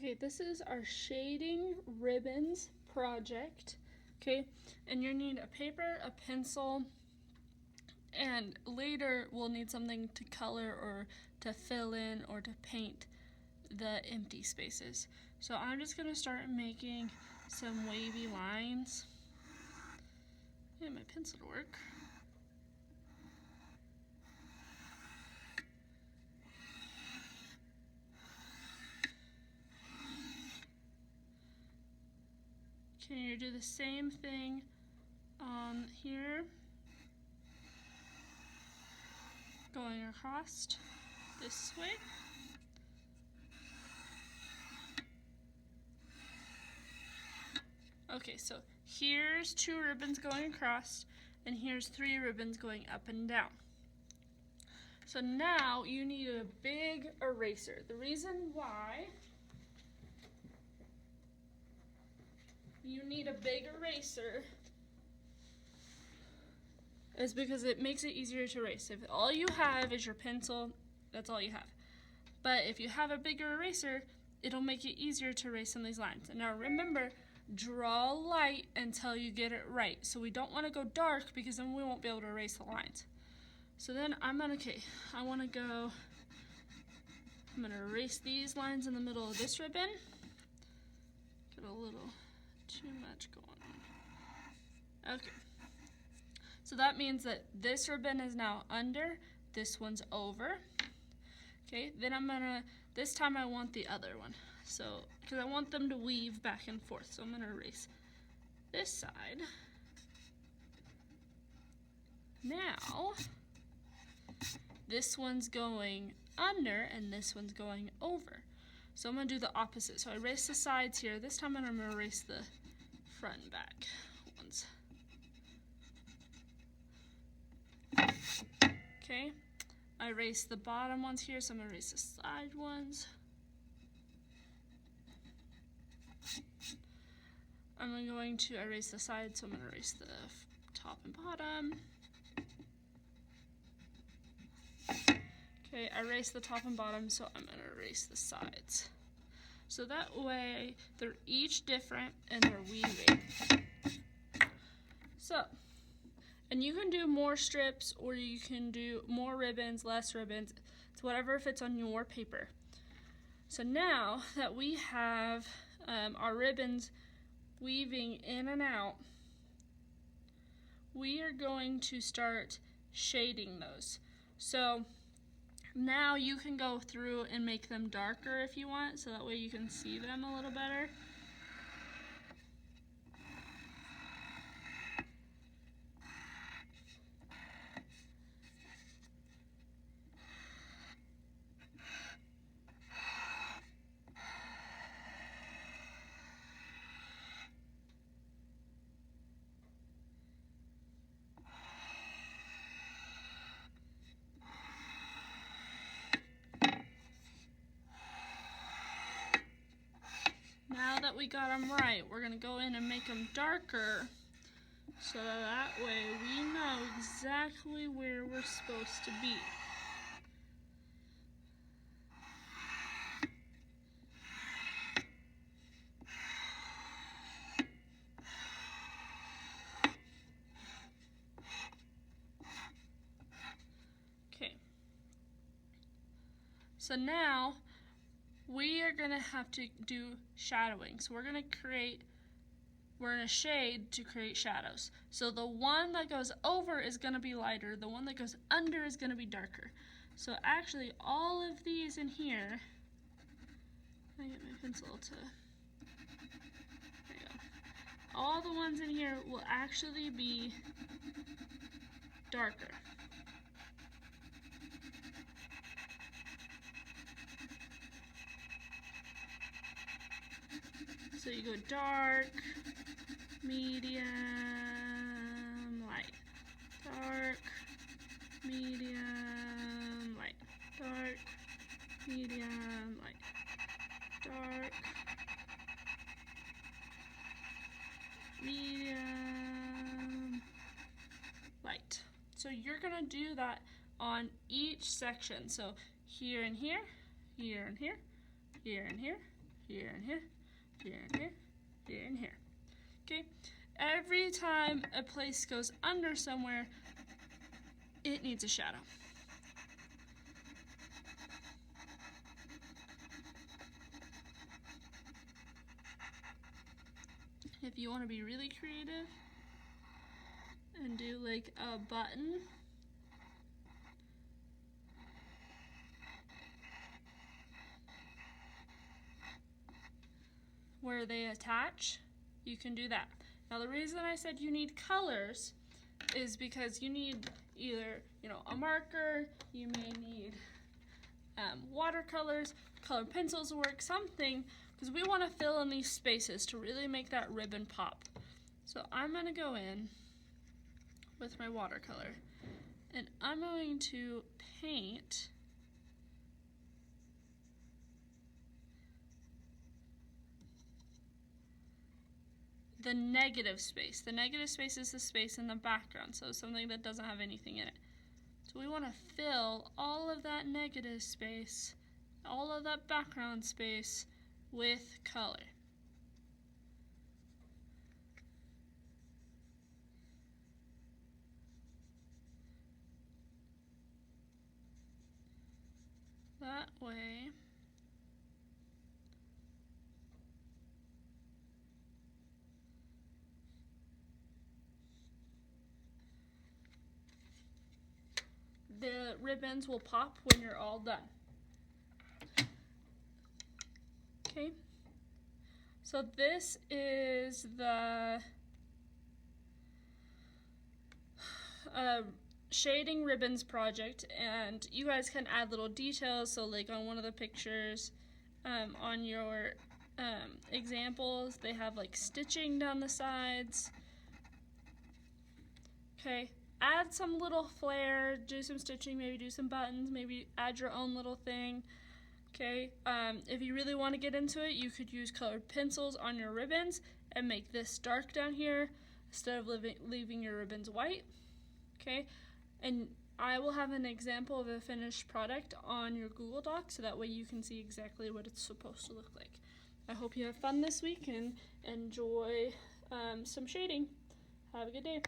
Okay, this is our shading ribbons project. Okay, and you need a paper, a pencil, and later we'll need something to color or to fill in or to paint the empty spaces. So I'm just gonna start making some wavy lines. Get my pencil to work. Okay, you do the same thing on here, going across this way. Okay, so here's 2 ribbons going across, and here's 3 ribbons going up and down. So now you need a big eraser. The reason why you need a big eraser is because it makes it easier to erase. If all you have is your pencil, that's all you have. But if you have a bigger eraser, it'll make it easier to erase some of these lines. And now remember, draw light until you get it right. So we don't want to go dark because then we won't be able to erase the lines. So then I'm gonna erase these lines in the middle of this ribbon. Get a little too much going on. Okay. So that means that this ribbon is now under, this one's over. Okay, then this time I want the other one. So, because I want them to weave back and forth. So I'm gonna erase this side. Now, this one's going under and this one's going over. So I'm gonna do the opposite. So I erase the sides here. This time I'm gonna erase the front and back ones. Okay, I erase the bottom ones here, so I'm gonna erase the side ones. I'm going to erase the sides, so I'm gonna erase the top and bottom. Okay, I erased the top and bottom, so I'm gonna erase the sides. So that way, they're each different and they're weaving. So, and you can do more strips or you can do more ribbons, less ribbons. It's whatever fits on your paper. So now that we have our ribbons weaving in and out, we are going to start shading those. So now you can go through and make them darker if you want, so that way you can see them a little better. Now that we got them right, we're gonna go in and make them darker so that way we know exactly where we're supposed to be. Okay. So now we are gonna have to do shadowing. So we're gonna shade to create shadows. So the one that goes over is gonna be lighter, the one that goes under is gonna be darker. So actually all of these in here, I get my pencil to, there you go. All the ones in here will actually be darker. So you go dark, medium, light, dark, medium, light, dark, medium, light, dark, medium, light. So you're gonna do that on each section. So here and here, here and here, here and here, here and here, here and here, here and here. Okay? Every time a place goes under somewhere, it needs a shadow. If you want to be really creative and do like a button, where they attach, you can do that. Now the reason I said you need colors is because you need either, a marker, you may need watercolors, colored pencils will work, something, because we want to fill in these spaces to really make that ribbon pop. So I'm going to go in with my watercolor and I'm going to paint the negative space. The negative space is the space in the background, so something that doesn't have anything in it. So we want to fill all of that negative space, all of that background space with color. That way the ribbons will pop when you're all done. Okay, so this is the shading ribbons project, and you guys can add little details. So like on one of the pictures, on your examples, they have like stitching down the sides. Okay, add some little flair, do some stitching, maybe do some buttons, maybe add your own little thing. Okay, if you really want to get into it, you could use colored pencils on your ribbons and make this dark down here instead of leaving your ribbons white. Okay, and I will have an example of a finished product on your Google Doc so that way you can see exactly what it's supposed to look like. I hope you have fun this week and enjoy some shading. Have a good day.